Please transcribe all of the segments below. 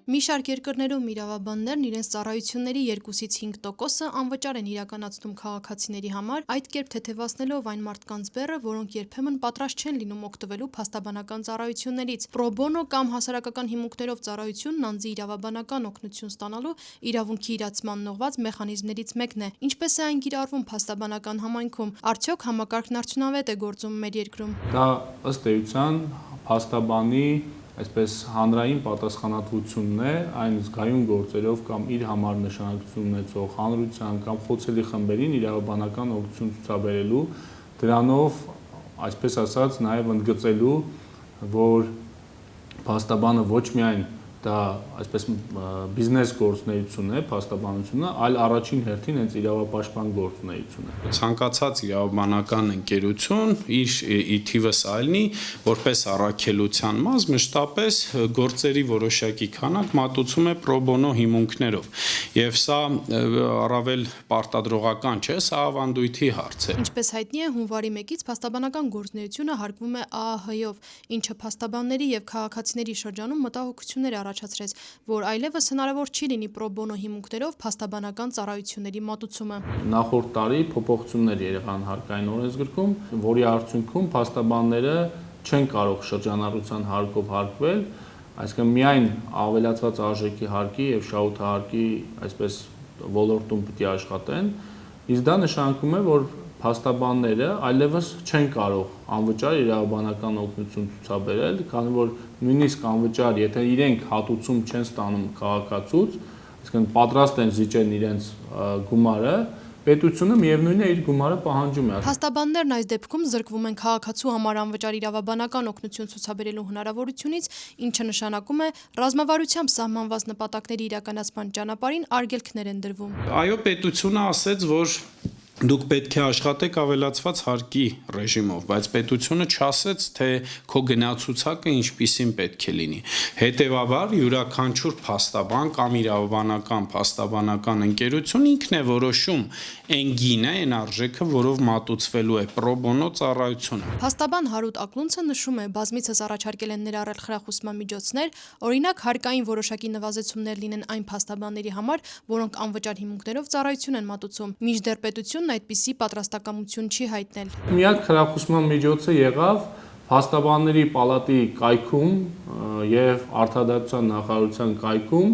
Մի շարք երկրներում իրավաբաններն իրենց ծառայությունների 2-ից 5%-ը անվճար են իրականացնում քաղաքացիների համար, այդ կերպ թեթևացնելով այն մարդկանց բեռը, որոնք երբեմն պատրաստ չեն լինում օգտվելու փաստաբանական ծառայություններից։ Pro bono կամ հասարակական հիմունքներով ծառայությունն անձի իրավաբանական օգնություն ստանալու իրավունքի իրացման նողված մեխանիզմներից մեկն է։ Ինչպես է այն կիրառվում փաստաբանական համայնքում, արդյոք համակարգն արդյունավետ է գործում մեր երկրում։ Դա ըստ էության փաստաբանի այսպես հանրային պատասխանատվությունն է այն զգայուն գործերով կամ իր համար նշանակություն ունեցող հանրության կամ խոցելի խմբերին իրավաբանական օգնություն ցուցաբերելու, դրանով այսպես ասած նաև ընդգծելու, որ փաստաբանը ոչ միայն դա այսպես բիզնես գործունեություն է, փաստաբանությունը, այլ առաջին հերթին հենց իրավապաշտպան գործունեություն է։ Ցանկացած իրավաբանական ընկերություն իր թիվս այլնի, որպես առաքելության մաս մշտապես գործերի որոշակի քանակ մատուցում է pro bono հիմունքներով։ Եվ սա առավել պարտադրողական չէ, սա ավանդույթի հարց է։ Ինչպես հայտնի է, հունվարի 1-ից փաստաբանական գործունեությունը հարգվում է ԱԱՀ-ով, ինչը փաստաբանների եւ քաղաքացիների շրջանում մտահոգություններ առաջացրեց, որ այլևս հնարավոր չի լինի pro bono հիմունքներով փաստաբանական ծառայությունների մատուցումը։ Նախորդ տարի փոփոխություններ եղան հարկային օրենսգրքում, որի արդյունքում փաստաբանները չեն կարող շրջանառության հարկով հարկվել, այսինքն միայն ավելացված արժեքի հարկի եւ շահութահարկի այսպես ոլորտում պիտի աշխատեն, իսկ դա նշանակում է, որ փաստաբանները այլևս չեն կարող անվճար իրավաբանական օգնություն ցուցաբերել, քանի որ նույնիսկ անվճար, եթե իրենք հատուցում չեն ստանում քաղաքացուց, այսինքն պատրաստ են զիջել իրենց գումարը, պետությունը միևնույնն է իր գումարը պահանջում է։ Փաստաբաններն այս դեպքում զրկվում են քաղաքացու համար անվճար իրավաբանական օգնություն ցուցաբերելու հնարավորությունից, ինչը նշանակում է ռազմավարությամբ սահմանված նպատակների իրականացման ճանապարհին արգելքներ են դրվում։ Այո, պետությունը ասեց, որ դուք պետք է աշխատեք ավելացված հարկի ռեժիմով, բայց պետությունը չասեց, թե քո գնացուցակը ինչպիսին պետք է լինի։ Հետևաբար յուրաքանչյուր փաստաբան կամ իրավաբանական փաստաբանական ընկերություն ինքն է որոշում այն գինը, այն արժեքը, որով մատուցվելու է pro bono ծառայությունը։ Փաստաբան Հարութ Ակլունցը նշում է, բազմիցս առաջարկել են ներառել խրախուսման միջոցներ, օրինակ հարկային որոշակի նվազեցումներ լինեն այն փաստաբանների համար, որոնք անվճար հիմունքներով ծառայություն են մատուցում, մինչդեռ պետությունն այդպիսի պատրաստակամություն չի հայտնել։ Միակ խրախուսման միջոցը եղավ Փաստաբանների պալատի կայքում եւ Արդարադատության նախարարության կայքում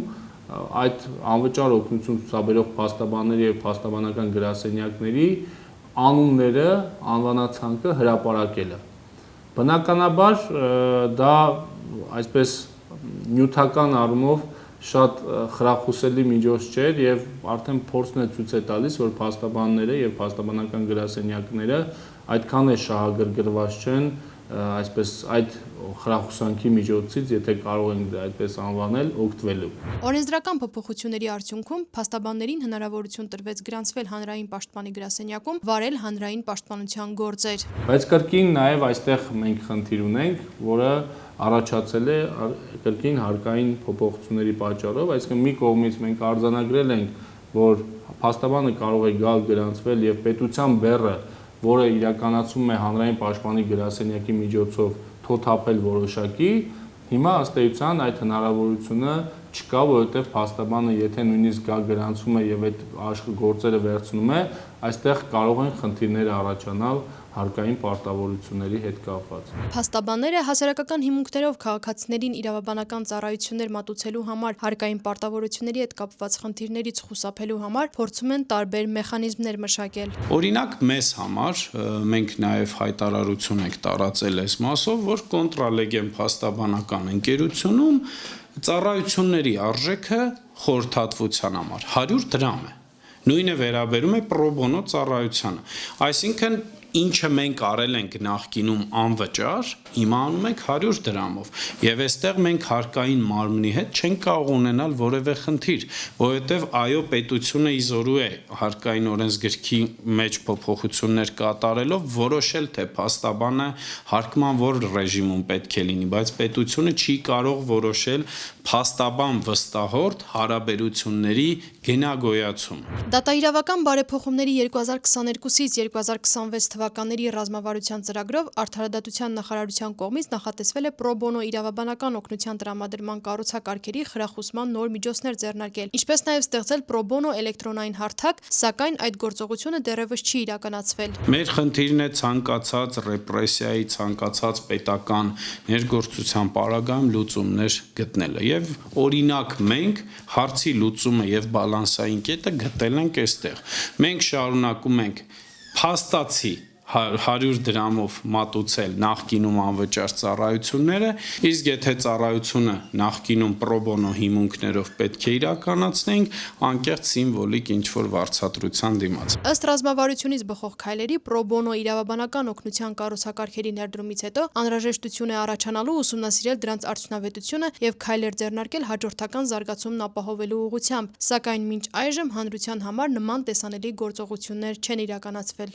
այդ անվճար օգնություն ցուցաբերող փաստաբանների եւ փաստաբանական գրասենյակների անունները, անվանացանկը հրապարակելը։ Բնականաբար դա այսպես նյութական առումով շատ խրախուսելի միջոց չէր եւ արդեն փորձն է ցույց է տալիս, որ փաստաբանները եւ փաստաբանական գրասենյակները այդքան է շահագրգռված չեն, այսպես այդ խրախուսանքի միջոցից, եթե կարող ենք դա այդպես անվանել, օգտվելու։ Օրենսդրական փոփոխությունների արդյունքում փաստաբաններին հնարավորություն տրվեց գրանցվել հանրային պաշտպանի գրասենյակում, վարել հանրային պաշտպանության գործեր։ Բայց կրկին նաեւ այստեղ մենք խնդիր ունենք, որը առաջացել է կրկին հարկային փոփոխությունների պատճառով, այսինքն մի կողմից մենք արձանագրել ենք, որ փաստաբանը կարող է գալ գրանցվել եւ պետության բեռը, որը իրականացում է հանրային պաշտպանի գրասենյակի միջոցով թոթափել որոշակի, հիմա ըստ էության այդ հնարավորությունը չկա, որովհետեւ փաստաբանը եթե նույնիսկ գա գրանցում է եւ այդ գործերը վերցնում է, այստեղ կարող են խնդիրներ առաջանալ հարկային պարտավորությունների հետ կապված։ Փաստաբանները հասարակական հիմունքներով քաղաքացիներին իրավաբանական ծառայություններ մատուցելու համար հարկային պարտավորությունների հետ կապված խնդիրներից խուսափելու համար փորձում են տարբեր մեխանիզմներ մշակել։ Օրինակ մեզ համար մենք նաև հայտարարություն ենք տարածել այս մասով, որ կոնտրալեգեն փաստաբանական ընկերությունում ծառայությունների արժեքը խորհրդատվության համար 100 դրամ է։ Նույնը վերաբերում է pro bono ծառայությանը։ Այսինքն ինչը մենք արել ենք նախկինում անվճար, հիմա անում ենք 100 դրամով։ Եվ այստեղ մենք հարկային մարմնի հետ չենք կարող ունենալ որևէ խնդիր, որովհետև այո, պետությունը իզորու է հարկային օրենսգրքի մեջ փոփոխություններ կատարելով որոշել, թե փաստաբանը հարկման որ ռեժիմում պետք է լինի, բայց պետությունը չի կարող որոշել փաստաբան վստահորդ հարաբերությունների գենագոյացում։ Դատաիրավական բարեփոխումների 2022-ից 2026 թվականների ռազմավարության ծրագրով Արդարադատության նախարարության կողմից նախատեսվել է պրո բոնո իրավաբանական օգնության տրամադրման կառուցակարգերի խրախուսման նոր միջոցներ ձեռնարկել, ինչպես նաև ստեղծել պրո բոնո էլեկտրոնային հարթակ, սակայն այդ գործողությունը դեռևս չի իրականացվել։ Մեր խնդիրն է ցանկացած ռեպրեսիայի, ցանկացած պետական ներգործության պարագայում լուծումներ գտնելը եւ օրինակ մենք հարցի լուծումը եւ բալանսային կետը գտել ենք այստեղ։ Մենք շարունակում ենք փաստացի 100 դրամով մատուցել նախկինում անվճար ծառայությունները, իսկ եթե ծառայությունը նախկինում պրո բոնո հիմունքներով պետք է իրականացնենք, անկեղծ սիմվոլիկ ինչ-որ վարձատրության դիմաց։ Ըստ ռազմավարությունից բխող քայլերի պրո բոնո իրավաբանական օգնության կառուցակարգերի ներդրումից հետո անհրաժեշտություն է առաջանալու ուսումնասիրել դրանց արդյունավետությունը եւ քայլեր ձեռնարկել հաջորդական զարգացումն ապահովելու ուղղությամբ, սակայն մինչ այժմ հանրության համար նման տեսանելի գործողություններ չեն իրականացվել։